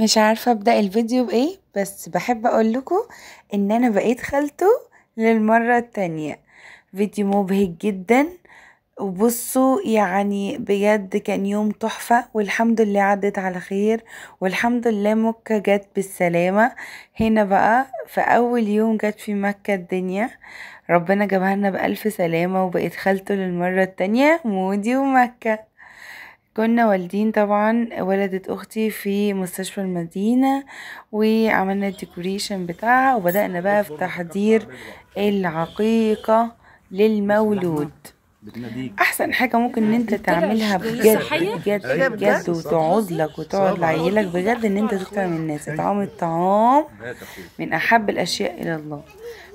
مش عارفة ابدأ الفيديو بايه، بس بحب اقول لكم ان انا بقيت خالته للمرة التانية. فيديو مبهج جدا. وبصوا يعني بجد كان يوم تحفة، والحمد لله عدت على خير، والحمد لله مكة جت بالسلامة. هنا بقى في اول يوم جت في مكة الدنيا، ربنا جابها لنا بألف سلامة، وبقيت خالته للمرة التانية مودي ومكة. كنا والدين طبعا، ولدت اختي في مستشفى المدينة، وعملنا الديكوريشن بتاعها، وبدأنا بقى في تحضير العقيقة للمولود. احسن حاجة ممكن ان انت تعملها بجد بجد بجد وتقعد لك وتقعد لعيلك بجد، ان انت تطعم الناس. اطعام الطعام من احب الاشياء الى الله.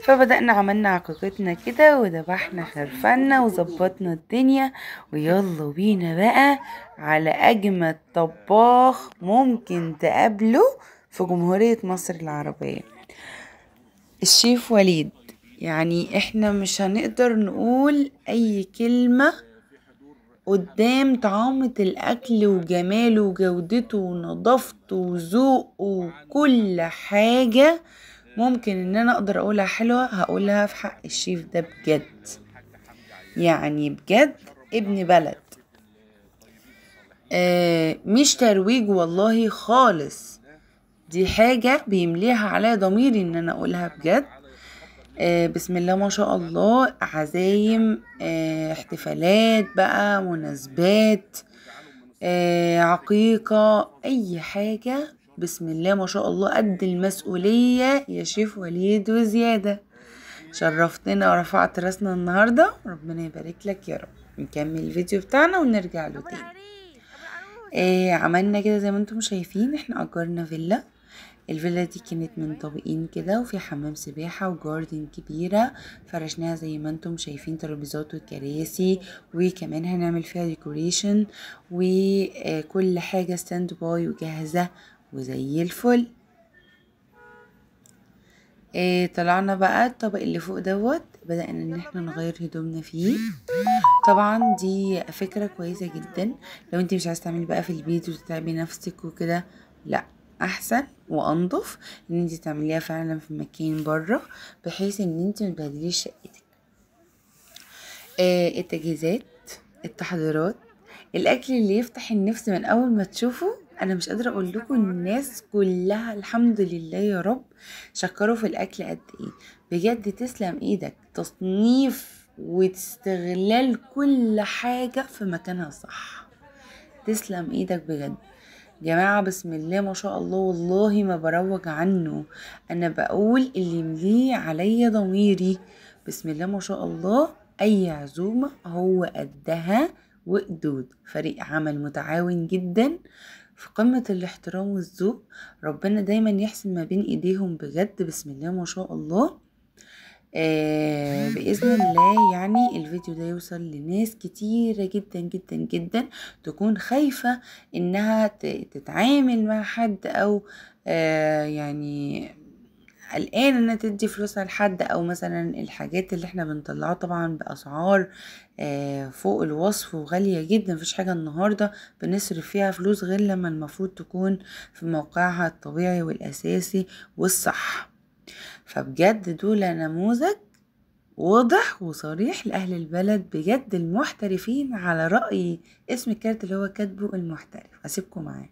فبدأنا عملنا عقيقتنا كده، وذبحنا خرفنا وظبطنا الدنيا، ويلا بينا بقى على اجمد طباخ ممكن تقابله في جمهورية مصر العربية، الشيف وليد. يعني احنا مش هنقدر نقول اي كلمة قدام طعامة الاكل وجماله وجودته ونظافته وذوقه وكل حاجة ممكن ان انا اقدر اقولها حلوة هقولها في حق الشيف ده بجد. يعني بجد ابن بلد. مش ترويج والله خالص، دي حاجة بيمليها عليا ضميري ان انا اقولها بجد. بسم الله ما شاء الله، عزايم، احتفالات بقى، مناسبات، عقيقة، اي حاجة، بسم الله ما شاء الله قد المسؤولية يا شيف وليد وزيادة. شرفتنا ورفعت راسنا النهاردة، ربنا يبارك لك يا رب. نكمل الفيديو بتاعنا ونرجع له تاني. عملنا كده زي ما انتم شايفين، احنا اجرنا فيلا. الفيلا دي كانت من طابقين كده، وفي حمام سباحة وجاردن كبيرة، فرشناها زي ما انتم شايفين، ترابيزات وكراسي، وكمان هنعمل فيها ديكوريشن، وكل حاجة ستاند باي وجاهزة وزي الفل. طلعنا بقى الطبق اللي فوق دوت، بدأنا ان احنا نغير هدومنا فيه. طبعا دي فكرة كويسة جدا لو انت مش عايزة تعملي بقى في البيت وتتعبي نفسك وكده، لا، احسن وانضف ان انت تعمليها فعلا في مكان بره، بحيث ان انت متبهدليش شقتك. التجهيزات، التحضيرات، الاكل اللي يفتح النفس من اول ما تشوفه. انا مش قادره اقول لكم الناس كلها الحمد لله يا رب شكروا في الاكل قد ايه. بجد تسلم ايدك، تصنيف واستغلال كل حاجه في مكانها صح. تسلم ايدك بجد جماعة، بسم الله ما شاء الله، والله ما بروج عنه، انا بقول اللي يمليه عليا ضميري. بسم الله ما شاء الله، اي عزومة هو قدها وقدود. فريق عمل متعاون جدا في قمة الاحترام والذوق، ربنا دايما يحسن ما بين ايديهم بجد. بسم الله ما شاء الله. بإذن الله يعني الفيديو ده يوصل لناس كتيرة جدا جدا جدا تكون خايفة انها تتعامل مع حد، او يعني قلقان انها تدي فلوسها لحد، او مثلا الحاجات اللي احنا بنطلعها طبعا باسعار فوق الوصف وغالية جدا. مفيش حاجة النهاردة بنصرف فيها فلوس غير لما المفروض تكون في موقعها الطبيعي والاساسي والصح. فبجد دول نموذج واضح وصريح لأهل البلد بجد، المحترفين على رأي اسم الكارت اللي هو كاتبه المحترف. هسيبكم معاه.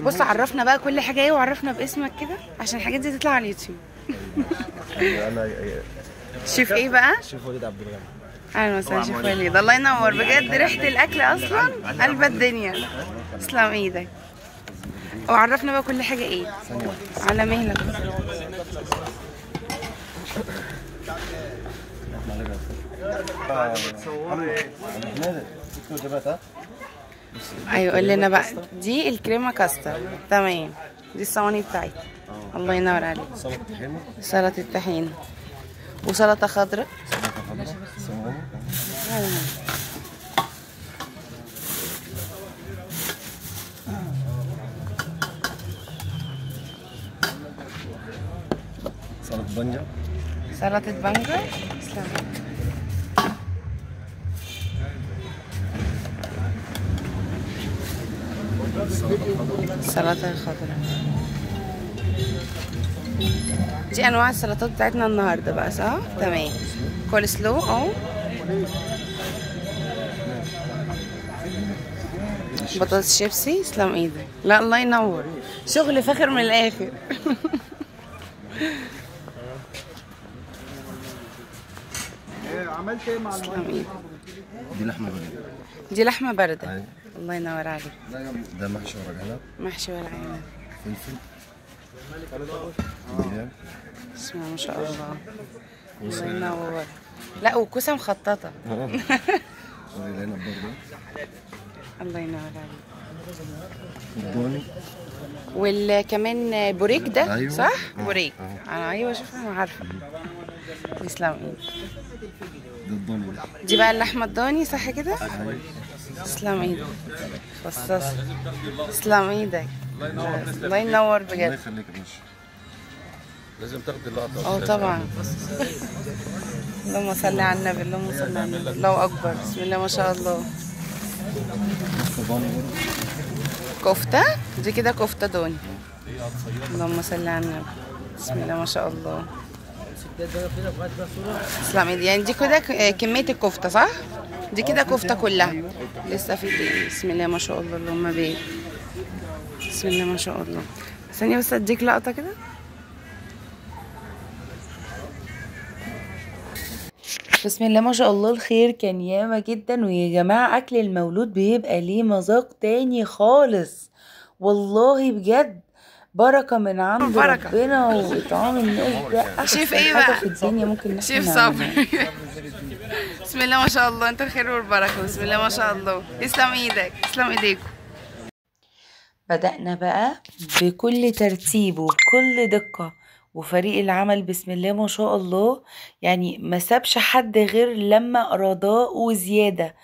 بص، عرفنا بقى كل حاجة ايه، وعرفنا باسمك كده عشان الحاجات دي تطلع على اليوتيوب. انا شيف ايه بقى؟ شيف وليد عبد الغني. اهلا وسهلا شيف وليد، الله ينور بجد. ريحة الاكل اصلا قلب الدنيا، تسلم ايدك. وعرفنا بقى كل حاجة ايه على مهلك. ايوه قول لنا بقى. دي الكريمه كاستر، تمام. دي الصواني بتاعتي. الله ينور عليك. سلطة طحينة. سلطه طحينه وسلطه خضراء. سلطة بنجر. سلطه بنجر. تسلم. السلطه الخضراء. دي انواع السلطات بتاعتنا النهارده بقى، صح؟ تمام. كول سلو اهو. بطاطس شيبسي. تسلم ايدك. لا الله ينور، شغل فاخر من الاخر. عملت ايه مع تسلم ايدك. دي لحمة بنجر. دي لحمه بارده. أيوة. الله ينور عليك. ده محشي ورق عنب. محشي ورق عنب. فلفل. بتنجان. بسم الله ما شاء الله. الله ينور. لا وكوسه مخططه. ورق عنب برضه. الله ينور عليك. الضاني. وكمان بوريك ده. أيوة. صح؟ بوريك. ايوه شوف انا عارفه. تسلم ايدك. ده الضاني ده. دي بقى اللحمه الضاني، صح كده؟ أيوة. تسلم ايدك. فصص. تسلم ايدك. الله ينور الله بجد. يخليك يا باشا. لازم تاخدي اللقطة. اه طبعا. اللهم صل على النبي. اللهم صل على النبي. الله اكبر. بسم الله ما شاء الله. الضاني برضه. كفته. دي كده كفته ضاني. اللهم صل على النبي. بسم الله ما شاء الله. تسلم ايدي. يعني دي كده كميه الكفته، صح؟ دي كده كفته كلها. لسه في دي. بسم الله ما شاء الله. اللهم بارك. بسم الله ما شاء الله. ثانيه بس اديك لقطه كده. بسم الله ما شاء الله. الخير كان ياما جدا. ويا جماعة أكل المولود بيبقى ليه مذاق تاني خالص والله بجد. بركة من عند بركة. ربنا. وإطعام الناس ده شيف أحسن إيه حاجة بقى؟ في الدنيا ممكن إن شيف احنا صبري. نعملها. بسم الله ما شاء الله. انت الخير والبركه. بسم الله ما شاء الله. تسلم ايدك. تسلم ايديكم. بدأنا بقى بكل ترتيب وبكل دقة. وفريق العمل بسم الله ما شاء الله يعني ما سابش حد غير لما أراداه وزيادة.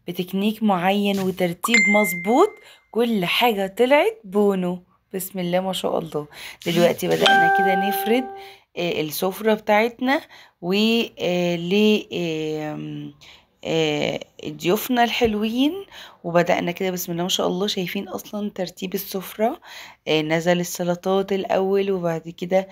بتكنيك معين وترتيب مظبوط. كل حاجة طلعت بونو. بسم الله ما شاء الله. دلوقتي بدأنا كده نفرد السفرة بتاعتنا ضيوفنا الحلوين. وبدأنا كده بسم الله ما شاء الله. شايفين اصلا ترتيب السفرة. نزل السلطات الاول وبعد كده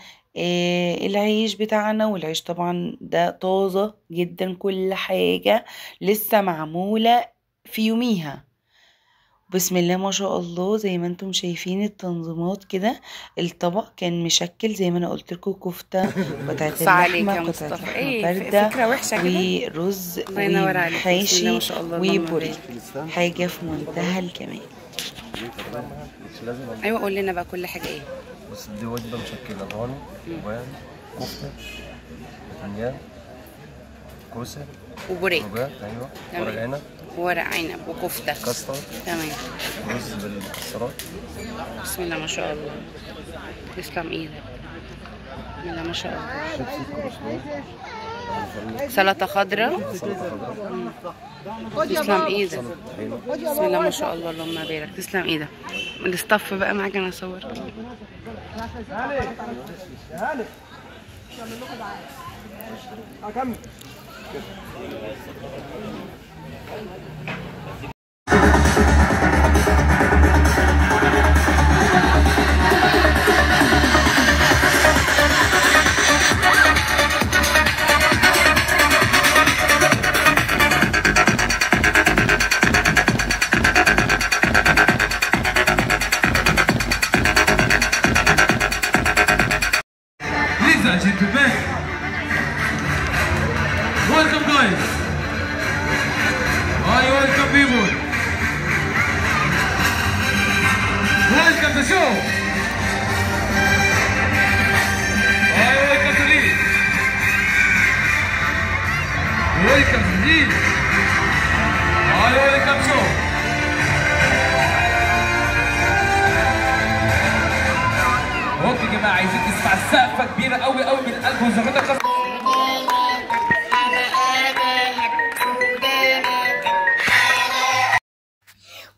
العيش بتاعنا. والعيش طبعا ده طازة جدا. كل حاجة لسه معمولة في يوميها. بسم الله ما شاء الله. زي ما انتم شايفين التنظيمات كده. الطبق كان مشكل زي ما انا قلت لكم. كفتة بتاعت عليك يا اللحمة. قطعة مصطفى. لحمة ايه باردة فكره وحشه كده. ورز الله ينور عليك. بسم الله وحاشي ما شاء الله. اللهم وبوري. بارك. حاجة في منتهى الجمال. مش لازم. ايوه قول لنا بقى كل حاجه ايه. بس دي وجبة مشكلة. ضاني. كوبان. كفتة. بتنجان. كوسة. وبوريك. رجاء. أيوة. تمام. ورق عنب. ورق عنب وكفته. كاستر. تمام. رز بالمكسرات. بسم الله ما شاء الله. تسلم ايدك. بسم الله ما شاء الله. شيبسي. كروسلو. سلطه خضراء. سلطة خضراء. تسلم ايدك. طحينة. بسم الله ما شاء الله. اللهم بارك. تسلم ايدك. الاستاف بقى معاك انا اصور. Ladies and gentlemen, welcome guys. I welcome people. Welcome the show. I welcome to lead. Welcome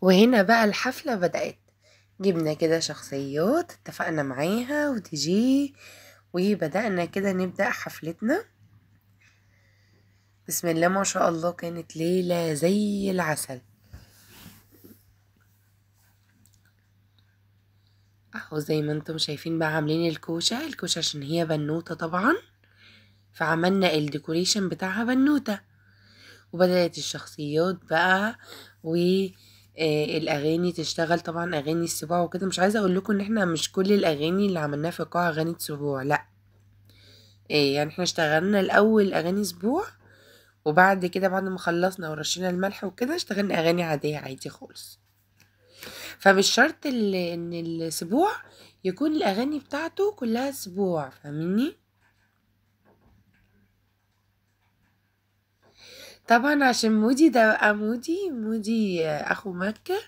وهنا بقى الحفلة بدأت. جبنا كده شخصيات اتفقنا معاها وتجي، وبدأنا كده نبدأ حفلتنا. بسم الله ما شاء الله، كانت ليلة زي العسل. اهو زي ما انتم شايفين بقى عاملين الكوشة عشان هي بنوتة طبعا، فعملنا الديكوريشن بتاعها بنوتة. وبدأت الشخصيات بقى والاغاني تشتغل، طبعا اغاني السبوع وكده. مش عايزه اقول لكم ان احنا مش كل الاغاني اللي عملناها في القاعه اغاني سبوع، لا. يعني احنا اشتغلنا الاول اغاني سبوع، وبعد كده بعد ما خلصنا ورشينا الملح وكده اشتغلنا اغاني عاديه عادي خالص. فمش شرط ان السبوع يكون الاغاني بتاعته كلها سبوع، فاهميني؟ طبعا عشان مودي ده بقى مودي اخو مكة،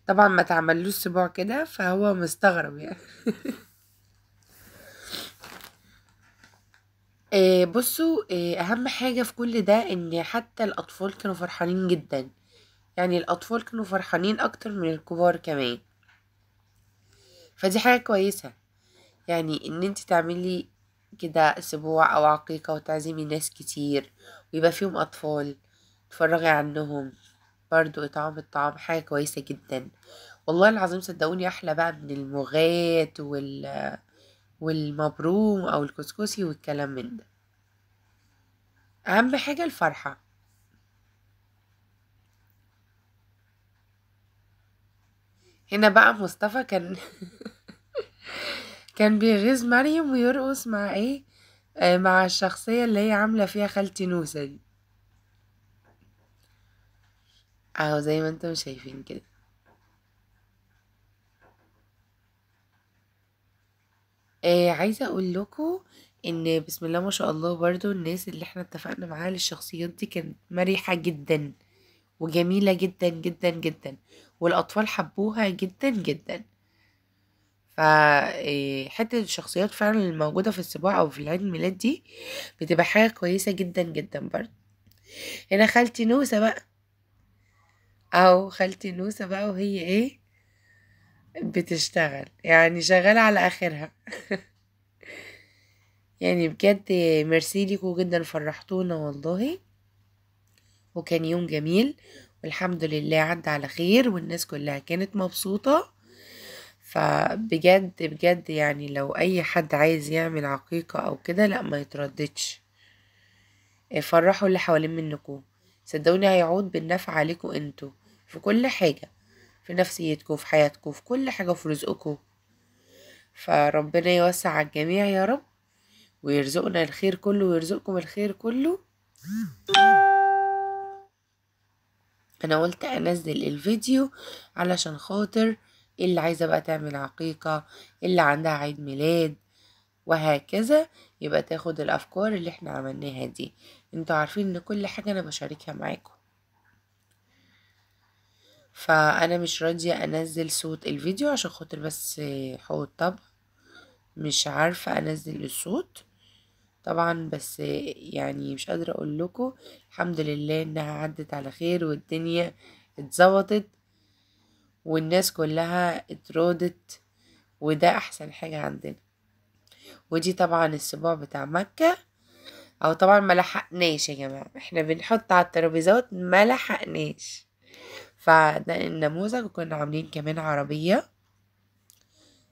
طبعا ما تعملوش سبوع كده فهو مستغرب يعني. بصوا، اهم حاجة في كل ده ان حتى الاطفال كانوا فرحانين جدا. يعني الاطفال كانوا فرحانين اكتر من الكبار كمان، فدي حاجة كويسة. يعني ان انت تعملي كده اسبوع او عقيقة وتعزمي ناس كتير ويبقى فيهم اطفال تفرغي عنهم، برضو اطعام الطعام حاجة كويسة جدا. والله العظيم صدقوني احلى بقى من المغات والمبروم او الكسكسي والكلام من ده. اهم حاجة الفرحة. هنا بقى مصطفى كان كان بيغيظ مريم ويرقص مع ايه، مع الشخصية اللي هي عاملة فيها خالتي نوسة دي، اهو زي ما انتم شايفين كده. عايزة اقول لكم ان بسم الله ما شاء الله برضو الناس اللي احنا اتفقنا معاها للشخصيات دي كانت مريحة جدا وجميلة جدا جدا جدا، والاطفال حبوها جدا جدا. ف حتة الشخصيات فعلا الموجودة في السبوع او في العيد الميلاد دي بتبقى حاجة كويسة جدا جدا برضو. هنا خالتي نوسة بقى، او خالتي نوسة بقى وهي ايه بتشتغل، يعني شغالة على اخرها. يعني بجد ميرسي ليكوا جدا، فرحتونا والله، وكان يوم جميل والحمد لله عدى على خير والناس كلها كانت مبسوطة. فبجد بجد يعني لو اي حد عايز يعمل عقيقة او كده لا ما يترددش، فرحوا اللي حوالين منكم، صدقوني هيعود بالنفع عليكم انتوا في كل حاجة، في نفسيتكم في حياتكم في كل حاجة في رزقكم. فربنا يوسع على الجميع يا رب، ويرزقنا الخير كله ويرزقكم الخير كله. انا قلت انزل الفيديو علشان خاطر اللي عايزة بقى تعمل عقيقة، اللي عندها عيد ميلاد وهكذا، يبقى تاخد الافكار اللي احنا عملناها دي. انتوا عارفين ان كل حاجة انا بشاركها معاكم، فانا مش راضية انزل صوت الفيديو عشان خاطر بس حقوق الطبع، مش عارفة انزل الصوت طبعا. بس يعني مش قادرة اقول لكم الحمد لله انها عدت على خير والدنيا اتظبطت والناس كلها اترادت، وده احسن حاجة عندنا. ودي طبعا السبوع بتاع مكة، او طبعا ما لحقناش يا جماعة، احنا بنحط على الترابيزات ما لحقناش. فده النموذج، وكنا عاملين كمان عربية،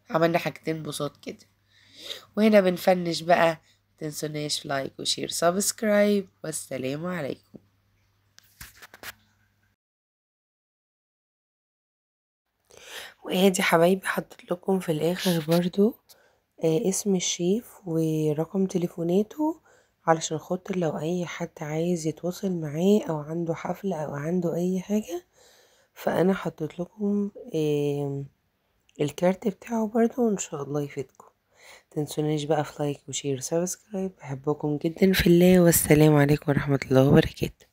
عملنا حاجتين بصوت كده. وهنا بنفنش بقى، متنسوناش لايك وشير سبسكرايب، والسلام عليكم. وادي حبايبي حطيت لكم في الاخر برضو اسم الشيف ورقم تليفوناته، علشان خاطر لو اي حد عايز يتواصل معاه او عنده حفلة او عنده اي حاجة، فانا حطيت لكم الكارت بتاعه برضو، وان شاء الله يفيدكم. تنسونيش بقى في لايك وشير سبسكرايب، بحبكم جدا في الله، والسلام عليكم ورحمة الله وبركاته.